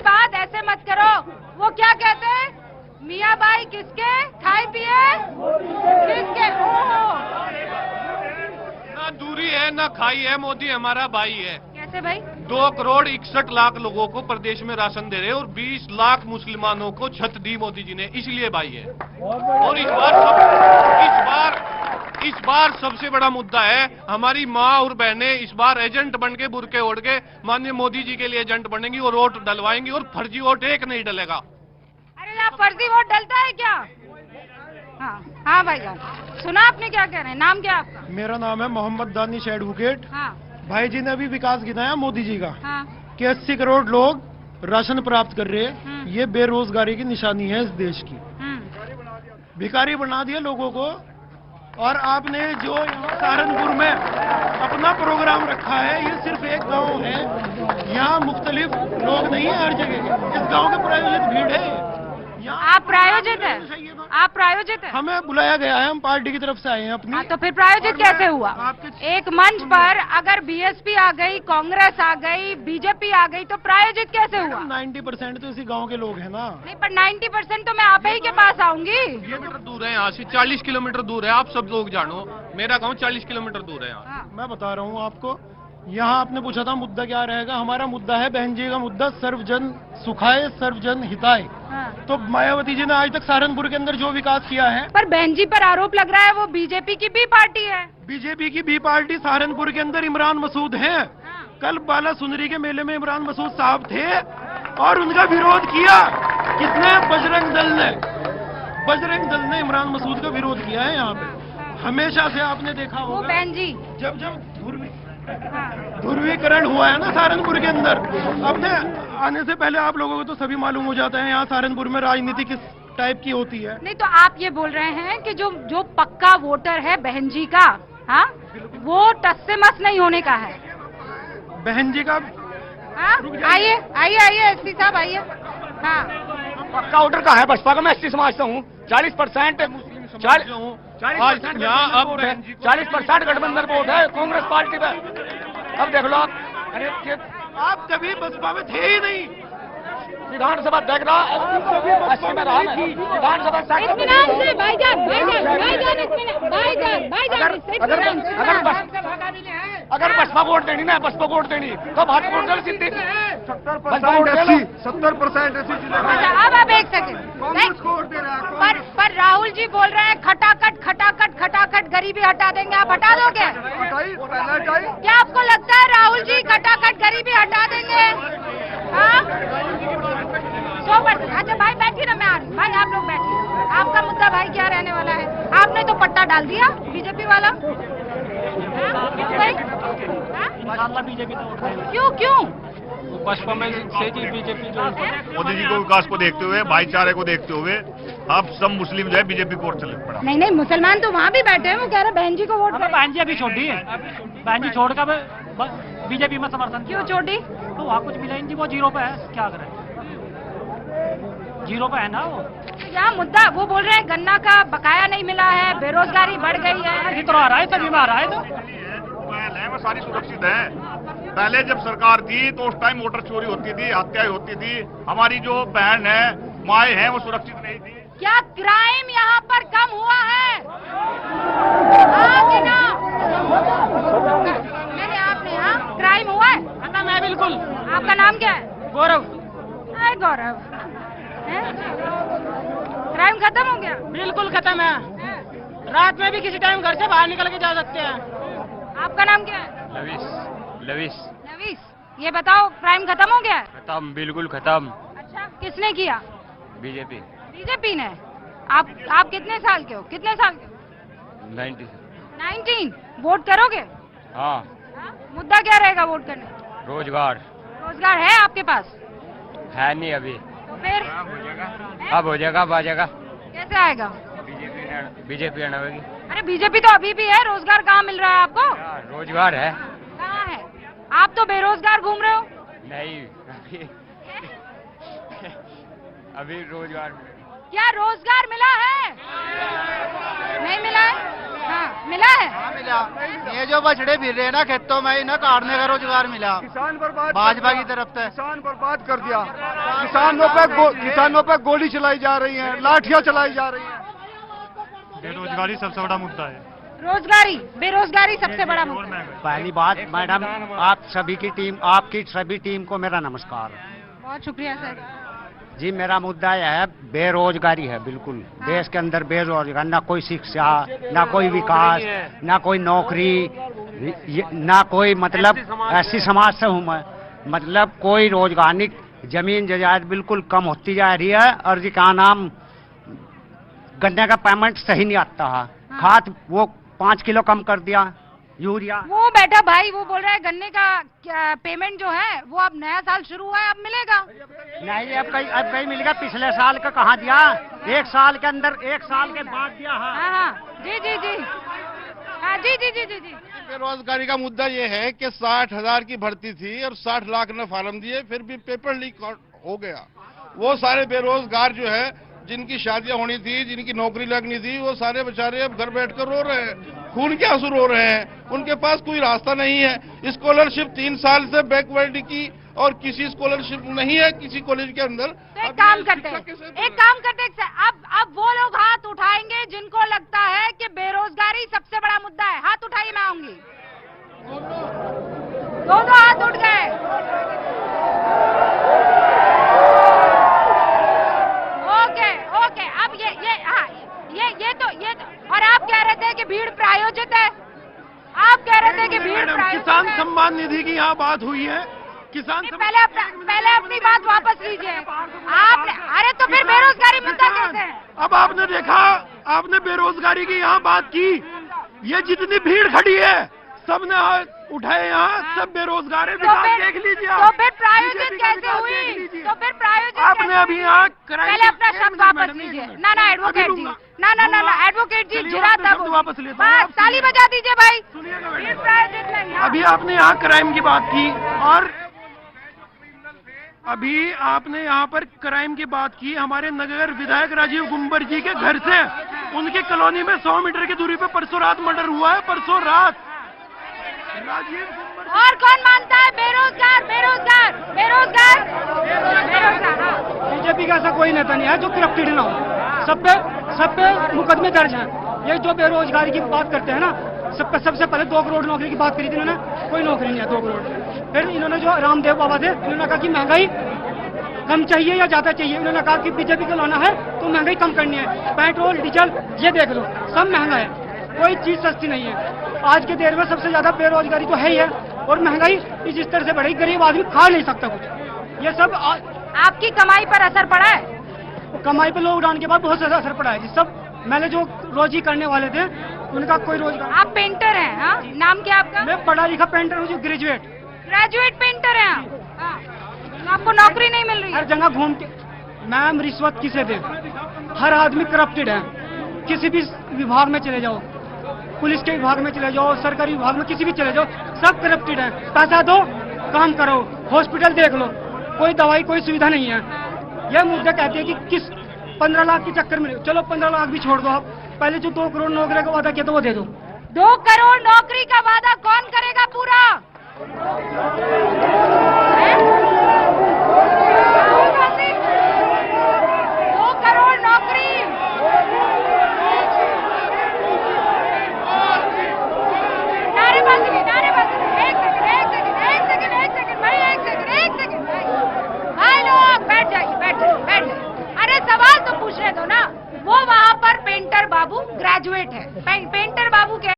बात ऐसे मत करो। वो क्या कहते हैं, मियाँ भाई किसके खाए पिए किसके। ना दूरी है ना खाई है, मोदी हमारा भाई है। कैसे भाई? 2,61,00,000 लोगों को प्रदेश में राशन दे रहे हैं और 20 लाख मुसलमानों को छत दी मोदी जी ने, इसलिए भाई है। और इस बार सबसे बड़ा मुद्दा है, हमारी माँ और बहनें इस बार एजेंट बन के बुरके ओढ़ के माननीय मोदी जी के लिए एजेंट बनेंगी और वोट डलवाएंगी, और फर्जी वोट एक नहीं डलेगा। अरे यार, फर्जी वोट डलता है क्या? हाँ हाँ भाई जान, सुना आपने क्या कह रहे हैं? नाम क्या है आपका? मेरा नाम है मोहम्मद दानिश एडवोकेट। हाँ भाई जी ने अभी विकास गिनाया मोदी जी का, हाँ। कि 80 करोड़ लोग राशन प्राप्त कर रहे हैं। ये बेरोजगारी की निशानी है इस देश की। भिखारी बना दिया लोगों को। और आपने जो यहाँ सहारनपुर में अपना प्रोग्राम रखा है, ये सिर्फ एक गांव है, यहाँ मुख्तलिफ लोग नहीं है हर जगह। इस गांव के प्रायोजित भीड़ है। आप प्रायोजित है? आप प्रायोजित है? हमें बुलाया गया है, हम पार्टी की तरफ से आए हैं अपनी। तो फिर प्रायोजित कैसे हुआ? एक मंच पर अगर बीएसपी आ गई, कांग्रेस आ गई, बीजेपी आ गई, तो प्रायोजित कैसे हुआ? 90% तो इसी गांव के लोग हैं ना। नहीं, पर 90% तो मैं आप ही के पास आऊंगी। किलोमीटर दूर है यहाँ से, 40 किलोमीटर दूर है। आप सब लोग जानो, मेरा गांव 40 किलोमीटर दूर है यहाँ। मैं बता रहा हूँ आपको। यहाँ आपने पूछा था मुद्दा क्या रहेगा, हमारा मुद्दा है बहन जी का मुद्दा, सर्वजन सुखाए सर्वजन हिताए। तो मायावती जी ने आज तक सहारनपुर के अंदर जो विकास किया है। पर बहन जी पर आरोप लग रहा है वो बीजेपी की बी पार्टी है। बीजेपी की बी पार्टी सहारनपुर के अंदर इमरान मसूद हैं। कल बाला सुंदरी के मेले में इमरान मसूद साहब थे और उनका विरोध किया किसने? बजरंग दल ने। बजरंग दल ने इमरान मसूद का विरोध किया है यहाँ पे। हमेशा से आपने देखा होगा बहन जी, जब ध्रुवीकरण हुआ है ना सहारनपुर के अंदर, अपने आने से पहले आप लोगों को तो सभी मालूम हो जाता है यहाँ सहारनपुर में राजनीति किस टाइप की होती है। नहीं तो आप ये बोल रहे हैं कि जो पक्का वोटर है बहन जी का, हाँ, वो टस से मस नहीं होने का है। बहन जी का आइए आइए आइए एसपी साहब आइए। हाँ, पक्का वोटर का है बसपा का, मैं 80 समझता हूँ। 40% 40% गठबंधन वोट है कांग्रेस पार्टी पे। अब देख लो आप। अरे आप कभी बसपा में थे ही नहीं। विधानसभा देख रहा, 80 में रहा मैं विधानसभा। इत्मीनान से भाईजान, भाईजान इत्मीनान, भाईजान अगर बसपा वोट देनी ना, बसपा वोट देनी तो भाजपा वोट देनी सीधी 70% अच्छा, अब आप एक सेकंड। पर राहुल जी बोल रहे हैं खटाखट खटाखट खटाखट गरीबी हटा देंगे, आप हटा दोगे? क्या आपको लगता है राहुल जी खटाखट गरीबी हटा देंगे? हाँ, 100%। अच्छा भाई बैठिए ना, मैं आ रही। भाई आप लोग बैठिए। आपका मुद्दा भाई क्या रहने वाला है? आपने तो पट्टा डाल दिया बीजेपी वाला। क्यों भाई? बीजेपी क्यों क्यों? बसपा में से जी बीजेपी जो मोदी जी को विकास को देखते हुए, भाईचारे को देखते हुए अब सब मुस्लिम जो है बीजेपी को चले पड़ा। नहीं, मुसलमान तो वहाँ भी बैठे हैं, वो कह रहे बहन जी को वोट। बहन जी अभी छोड़ दी है, बहन जी छोड़ कर बीजेपी में समर्थन। क्यों छोड़ दी? तो वहाँ कुछ मिला ही नहीं, वो 0 पे है, क्या करें? 0 पे है ना वो। यहाँ मुद्दा वो बोल रहे हैं गन्ना का बकाया नहीं मिला है, बेरोजगारी बढ़ गई है। इतना आ रहा है, तभी में आ रहा है। तो वो सारी सुरक्षित है। पहले जब सरकार थी तो उस टाइम मोटर चोरी होती थी, हत्याएं होती थी। हमारी जो बहन है, माए हैं, वो सुरक्षित नहीं थी। क्या क्राइम यहाँ पर कम हुआ है? हाँ कि ना? मैंने आपने, हाँ, क्राइम हुआ है? खत्म है बिल्कुल। आपका नाम क्या है? गौरव। गौरव, क्राइम खत्म हो गया? बिल्कुल खत्म है। रात में भी किसी टाइम घर से बाहर निकल के जा सकते हैं। आपका नाम क्या है? लविश। ये बताओ, क्राइम खत्म हो गया है? खत्म, बिल्कुल खत्म। अच्छा, किसने किया? बीजेपी। बीजेपी ने। आप कितने साल के हो? कितने साल के हो? 19। वोट करोगे? हाँ। मुद्दा क्या रहेगा वोट करने? रोजगार। रोजगार है आपके पास? है नहीं अभी। तो फिर अब हो जाएगा, अब आ जाएगा। कैसे आएगा? बीजेपी आएगी। अरे बीजेपी तो अभी भी है, रोजगार कहाँ मिल रहा है आपको? रोजगार है। कहाँ है? आप तो बेरोजगार घूम रहे हो। नहीं, अभी रोजगार। क्या रोजगार मिला है? नहीं मिला है? हाँ, मिला है। हाँ मिला। ये जो बछड़े फिर रहे ना खेतों में, इन्हें काटने का रोजगार मिला किसान बर्बाद, भाजपा की तरफ से। किसान बर्बाद कर दिया। किसानों पे गोली चलाई जा रही है, लाठियां चलाई जा रही है। बेरोजगारी सबसे बड़ा मुद्दा है। रोजगारी, बेरोजगारी सबसे बड़ा मुद्दा। पहली बात मैडम, आप सभी की टीम, आपकी सभी टीम को मेरा नमस्कार। बहुत शुक्रिया सर। जी मेरा मुद्दा यह है, बेरोजगारी है बिल्कुल देश के अंदर बेरोजगार, ना कोई शिक्षा, ना कोई विकास, ना कोई नौकरी, ना कोई मतलब ऐसी समाज से हूँ मैं, मतलब कोई रोजगार नहीं। जमीन जायदाद बिल्कुल कम होती जा रही है और जी क्या नाम गन्ने का पेमेंट सही नहीं आता है। खाद वो 5 किलो कम कर दिया, यूरिया। वो बैठा भाई वो बोल रहा है गन्ने का पेमेंट जो है वो अब नया साल शुरू हुआ है, अब मिलेगा नहीं। अब कहीं मिलेगा। पिछले साल का कहाँ दिया, 1 साल के अंदर, 1 साल के बाद दिया। हाँ हाँ जी जी जी हाँ जी जी जी जी जी। बेरोजगारी का मुद्दा ये है कि 60,000 की भर्ती थी और 60 लाख ने फॉर्म दिए, फिर भी पेपर लीक हो गया। वो सारे बेरोजगार जो है, जिनकी शादियां होनी थी, जिनकी नौकरी लगनी थी, वो सारे बेचारे अब घर बैठकर रो रहे हैं, खून के आंसू रो रहे हैं। उनके पास कोई रास्ता नहीं है। स्कॉलरशिप 3 साल से बैकवर्ड की और किसी स्कॉलरशिप नहीं है किसी कॉलेज के अंदर। तो एक काम करते हैं, अब वो लोग हाथ उठाएंगे जिनको लगता है कि बेरोजगारी सबसे बड़ा मुद्दा है। हाथ उठाइए, मैं आऊंगी। दोनों हाथ उठ गए। ओके ओके, अब ये तो और आप कह रहे थे कि भीड़ प्रायोजित है। आप कह रहे थे कि भीड़ प्रायोजित किसान है। सम्मान निधि की यहाँ बात हुई है। किसान पहले अपनी बात वापस लीजिए। आपने, अरे तो फिर बेरोजगारी मुद्दा कैसे है? अब आपने देखा, आपने बेरोजगारी की यहाँ बात की, ये जितनी भीड़ खड़ी है सबने हाथ उठाए यहाँ, सब बेरोजगार है। देख लीजिए तो फिर प्रायोजित कैसे हुई? तो फिर प्रायोजित आपने कैसे अभी हुई? यहाँ पहले अपना शब्द वापस लीजिए। ना एडवोकेट जी, ना एडवोकेट जी, जिरा तब वापस लेता हूँ। बस ताली बजा दीजिए भाई। सुनिएगा भीड़ मैडम, प्रायोजित नहीं। अभी आपने यहाँ क्राइम की बात की और अभी आपने यहाँ पर क्राइम की बात की। हमारे नगर विधायक राजीव गुम्बर जी के घर से उनकी कॉलोनी में 100 मीटर की दूरी पे परसों रात मर्डर हुआ है। परसों रात राजीव गुम्बर। और कौन मानता है बेरोजगार बेरोजगार बेरोजगार बेरोजगार? हाँ। बीजेपी का ऐसा कोई नेता नहीं है जो करप्टेड ना हो। सब पे मुकदमे दर्ज हैं। ये जो बेरोजगारी की बात करते हैं ना, सबसे पहले 2 करोड़ नौकरी की बात करी थी इन्होंने, कोई नौकरी नहीं है 2 करोड़। फिर इन्होंने जो रामदेव बाबा थे, इन्होंने कहा कि महंगाई कम चाहिए या ज्यादा चाहिए। इन्होंने कहा कि बीजेपी को लाना है तो महंगाई कम करनी है। पेट्रोल डीजल ये देख लो, सब महंगा है, कोई चीज सस्ती नहीं है। आज के देर में सबसे ज्यादा बेरोजगारी तो है ही है, और महंगाई इस स्तर से बढ़ी, गरीब आदमी खा नहीं सकता कुछ। ये सब आपकी कमाई पर असर पड़ा है? कमाई पे लॉकडाउन के बाद बहुत ज्यादा असर पड़ा है। सब मैंने जो रोजी करने वाले थे उनका कोई रोजगार। आप पेंटर हैं? हाँ, नाम क्या आपका? मैं पढ़ा लिखा पेंटर हूँ, जो ग्रेजुएट पेंटर हैं आप? हाँ। तो आपको नौकरी नहीं मिल रही है? हर जगह घूम के। मैम रिश्वत किसे दे? हर आदमी करप्टेड है। किसी भी विभाग में चले जाओ, पुलिस के विभाग में चले जाओ, सरकारी विभाग में किसी भी चले जाओ, सब करप्टेड है। पैसा दो, काम करो, हॉस्पिटल देख लो, कोई दवाई कोई सुविधा नहीं है। यह मुद्दा कहते हैं कि किस 15 लाख के चक्कर में, चलो 15 लाख भी छोड़ दो आप, पहले जो 2 करोड़ नौकरी का वादा किया तो वो दे दो। 2 करोड़ नौकरी का वादा कौन करेगा पूरा? हैं? 2 करोड़ नौकरी। नारेबाजी नहीं, एक सेकंड भाई, एक सेकंड भाई लोग बैठ जाइए। अरे सवाल तो पूछने दो ना। वो वहाँ पर पेंटर बाबू ग्रेजुएट है। पेंटर बाबू क्या